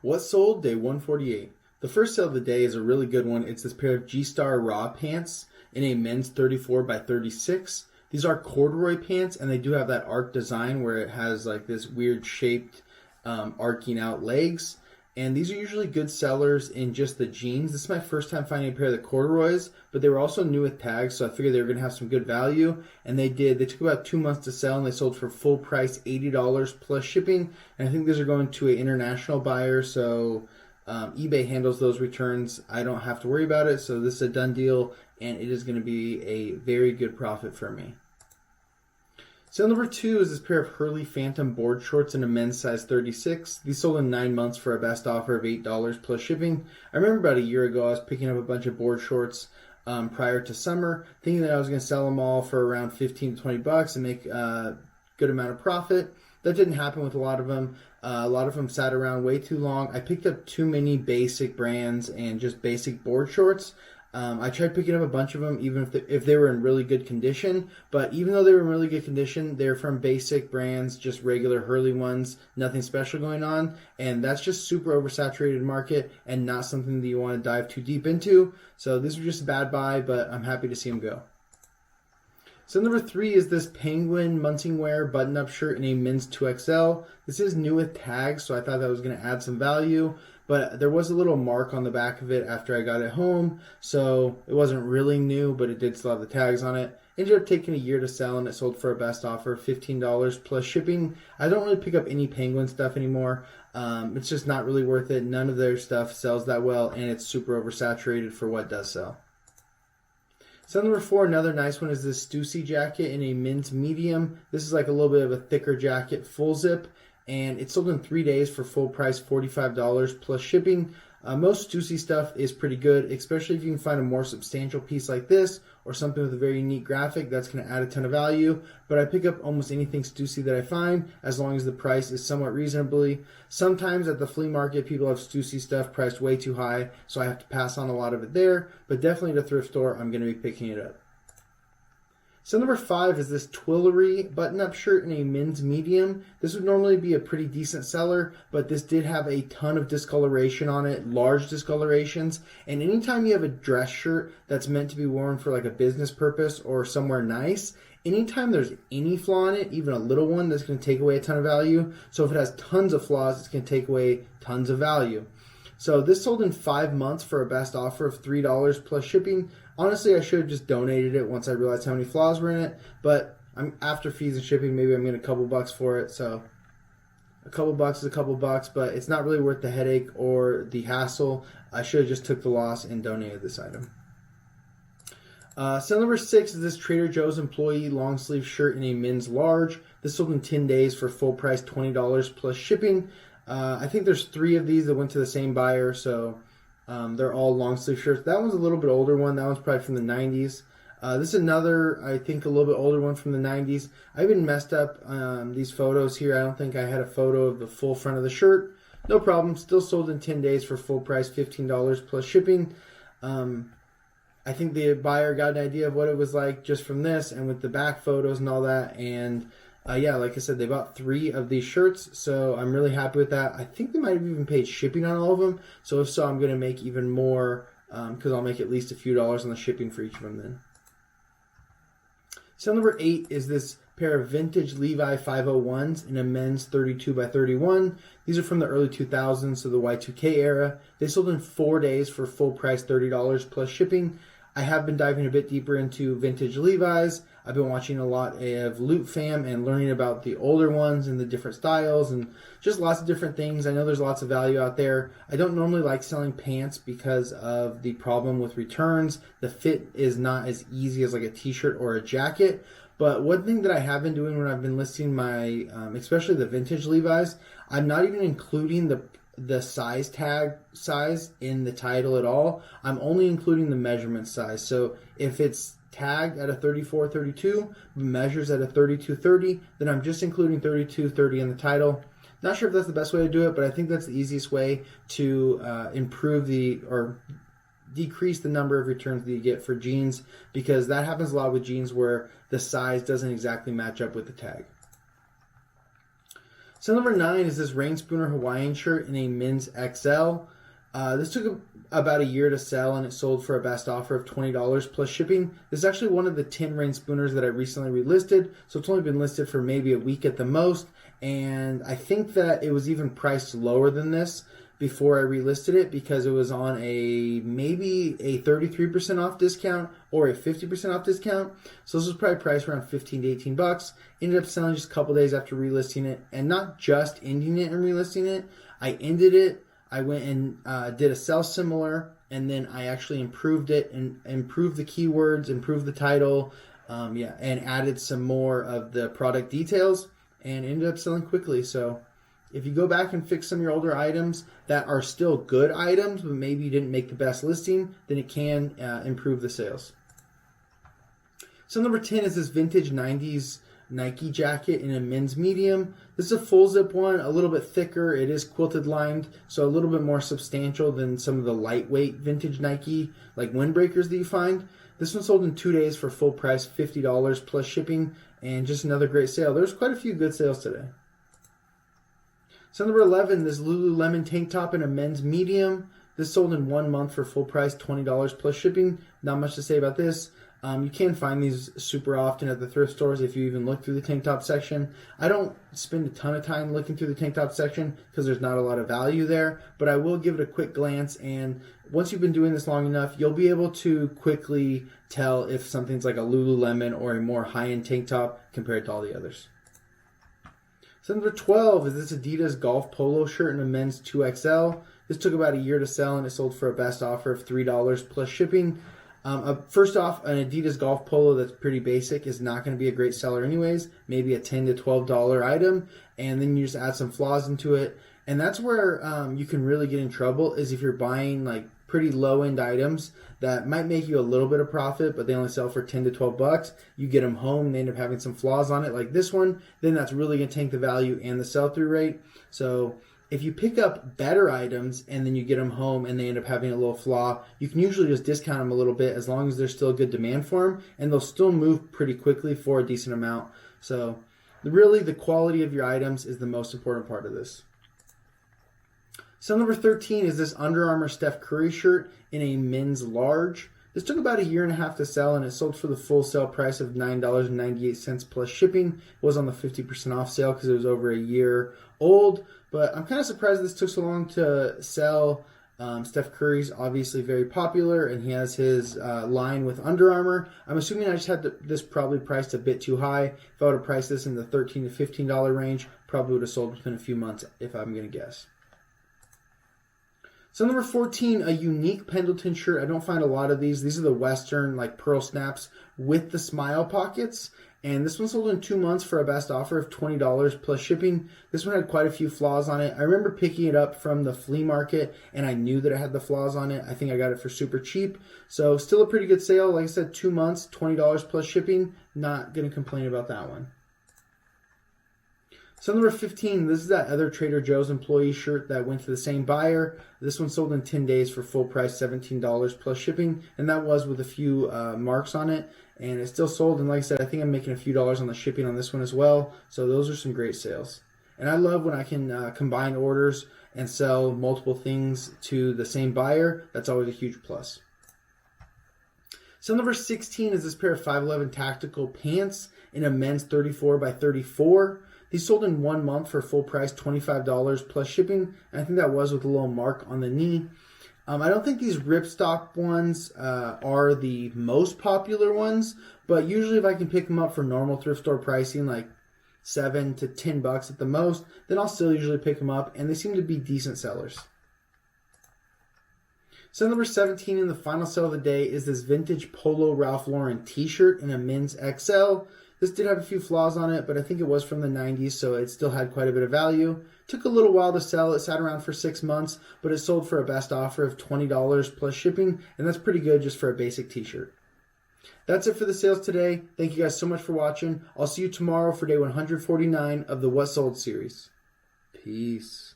What sold? Day 148. The first sale of the day is a really good one. It's this pair of G-Star Raw pants in a men's 34 by 36. These are corduroy pants, and they do have that arc design where it has like this weird shaped arcing out legs. And these are usually good sellers in just the jeans. This is my first time finding a pair of the corduroys, but they were also new with tags, so I figured they were going to have some good value. And they did. They took about 2 months to sell, and they sold for full price $80 plus shipping. And I think these are going to an international buyer, so eBay handles those returns. I don't have to worry about it, so this is a done deal, and it is going to be a very good profit for me. Sale number 2 is this pair of Hurley Phantom board shorts in a men's size 36. These sold in 9 months for a best offer of $8 plus shipping. I remember about a year ago I was picking up a bunch of board shorts prior to summer, thinking that I was going to sell them all for around 15 to 20 bucks and make a good amount of profit. That didn't happen with a lot of them. A lot of them sat around way too long. I picked up too many basic brands and just basic board shorts. I tried picking up a bunch of them, even if they were in really good condition. But even though they were in really good condition, they're from basic brands, just regular Hurley ones, nothing special going on. And that's just super oversaturated market and not something that you want to dive too deep into. So this was just a bad buy, but I'm happy to see them go. So number 3 is this Penguin Munting Wear button-up shirt in a men's 2XL. This is new with tags, so I thought that was going to add some value. But there was a little mark on the back of it after I got it home, so it wasn't really new, but it did still have the tags on it. Ended up taking a year to sell, and it sold for a best offer of $15 plus shipping. I don't really pick up any Penguin stuff anymore. It's just not really worth it. None of their stuff sells that well, and it's super oversaturated for what does sell. Sale number 4, another nice one, is this Stussy jacket in a men's medium. This is like a little bit of a thicker jacket, full zip, and it sold in 3 days for full price $45 plus shipping. Most Stussy stuff is pretty good, especially if you can find a more substantial piece like this or something with a very neat graphic that's going to add a ton of value. But I pick up almost anything Stussy that I find as long as the price is somewhat reasonably. Sometimes at the flea market, people have Stussy stuff priced way too high, so I have to pass on a lot of it there. But definitely at a thrift store, I'm going to be picking it up. So number 5 is this Twillery button-up shirt in a men's medium. This would normally be a pretty decent seller, but this did have a ton of discoloration on it, large discolorations. And anytime you have a dress shirt that's meant to be worn for like a business purpose or somewhere nice, anytime there's any flaw in it, even a little one, that's going to take away a ton of value. So if it has tons of flaws, it's going to take away tons of value. So this sold in 5 months for a best offer of $3 plus shipping. Honestly, I should have just donated it once I realized how many flaws were in it. But after fees and shipping, maybe I'm getting a couple bucks for it. So a couple bucks is a couple bucks, but it's not really worth the headache or the hassle. I should have just took the loss and donated this item. Sale number 6 is this Trader Joe's employee long sleeve shirt in a men's large. This sold in 10 days for full price $20 plus shipping. I think there's 3 of these that went to the same buyer, so they're all long sleeve shirts. That one's a little bit older one. That one's probably from the 90s. This is another, I think, a little bit older one from the 90s. I even messed up these photos here. I don't think I had a photo of the full front of the shirt. No problem. Still sold in 10 days for full price $15 plus shipping. I think the buyer got an idea of what it was like just from this and with the back photos and all that. And yeah, like I said, they bought 3 of these shirts, so I'm really happy with that. I think they might have even paid shipping on all of them. So if so, I'm going to make even more because I'll make at least a few dollars on the shipping for each of them then. Sale number 8 is this pair of vintage Levi 501s in a men's 32 by 31. These are from the early 2000s, so the Y2K era. They sold in 4 days for full price $30 plus shipping. I have been diving a bit deeper into vintage Levi's. I've been watching a lot of Loot Fam and learning about the older ones and the different styles and just lots of different things. I know there's lots of value out there. I don't normally like selling pants because of the problem with returns. The fit is not as easy as like a t-shirt or a jacket. But one thing that I have been doing when I've been listing my, especially the vintage Levi's, I'm not even including the size tag size in the title at all. I'm only including the measurement size. So if it's tagged at a 34-32, measures at a 32-30, then I'm just including 32-30 in the title. Not sure if that's the best way to do it, but I think that's the easiest way to improve or decrease the number of returns that you get for jeans, because that happens a lot with jeans where the size doesn't exactly match up with the tag. So number 9 is this rain spooner Hawaiian shirt in a men's XL. This took about a year to sell, and it sold for a best offer of $20 plus shipping. This is actually one of the 10 rain spooners that I recently relisted, so it's only been listed for maybe a week at the most, and I think that it was even priced lower than this before I relisted it because it was on maybe a 33% off discount or a 50% off discount. So this was probably priced around 15 to 18 bucks. Ended up selling just a couple days after relisting it, and not just ending it and relisting it. I ended it. I went and did a sell similar, and then I actually improved it and improved the keywords, improved the title, and added some more of the product details, and ended up selling quickly. So if you go back and fix some of your older items that are still good items, but maybe you didn't make the best listing, then it can improve the sales. So number 10 is this vintage 90s Nike jacket in a men's medium. This is a full zip one, a little bit thicker. It is quilted lined, so a little bit more substantial than some of the lightweight vintage Nike like windbreakers that you find. This one sold in 2 days for full price, $50 plus shipping, and just another great sale. There's quite a few good sales today. So number 11, this Lululemon tank top in a men's medium. This sold in 1 month for full price, $20 plus shipping. Not much to say about this. You can find these super often at the thrift stores if you even look through the tank top section. I don't spend a ton of time looking through the tank top section because there's not a lot of value there, but I will give it a quick glance, and once you've been doing this long enough, you'll be able to quickly tell if something's like a Lululemon or a more high-end tank top compared to all the others. So number 12 is this Adidas golf polo shirt in a men's 2XL. This took about a year to sell, and it sold for a best offer of $3 plus shipping. First off, an Adidas golf polo that's pretty basic is not going to be a great seller anyways. Maybe a $10 to $12 item, and then you just add some flaws into it. And that's where you can really get in trouble, is if you're buying like pretty low-end items that might make you a little bit of profit, but they only sell for 10 to 12 bucks. You get them home, they end up having some flaws on it like this one, then that's really going to tank the value and the sell-through rate. So if you pick up better items and then you get them home and they end up having a little flaw, you can usually just discount them a little bit as long as there's still good demand for them, and they'll still move pretty quickly for a decent amount. So really, the quality of your items is the most important part of this. So number 13 is this Under Armour Steph Curry shirt in a men's large. This took about a year and a half to sell, and it sold for the full sale price of $9.98 plus shipping. It was on the 50% off sale because it was over a year old, but I'm kind of surprised this took so long to sell. Steph Curry's obviously very popular, and he has his line with Under Armour. I'm assuming I just had this probably priced a bit too high. If I would have priced this in the $13 to $15 range, probably would have sold within a few months, if I'm going to guess. So number 14, a unique Pendleton shirt. I don't find a lot of these. These are the Western like pearl snaps with the smile pockets. And this one sold in 2 months for a best offer of $20 plus shipping. This one had quite a few flaws on it. I remember picking it up from the flea market, and I knew that it had the flaws on it. I think I got it for super cheap. So still a pretty good sale. Like I said, 2 months, $20 plus shipping. Not going to complain about that one. So number 15, this is that other Trader Joe's employee shirt that went to the same buyer. This one sold in 10 days for full price, $17 plus shipping, and that was with a few marks on it, and it still sold. And like I said, I think I'm making a few dollars on the shipping on this one as well, so those are some great sales. And I love when I can combine orders and sell multiple things to the same buyer. That's always a huge plus. So number 16 is this pair of 511 tactical pants in a men's 34 by 34. These sold in 1 month for full price, $25 plus shipping. And I think that was with a little mark on the knee. I don't think these ripstop ones are the most popular ones, but usually if I can pick them up for normal thrift store pricing, like $7 to $10 at the most, then I'll still usually pick them up, and they seem to be decent sellers. So number 17 in the final sale of the day is this vintage Polo Ralph Lauren t-shirt in a men's XL. This did have a few flaws on it, but I think it was from the 90s, so it still had quite a bit of value. Took a little while to sell. It sat around for 6 months, but it sold for a best offer of $20 plus shipping, and that's pretty good just for a basic t-shirt. That's it for the sales today. Thank you guys so much for watching. I'll see you tomorrow for day 149 of the What Sold series. Peace.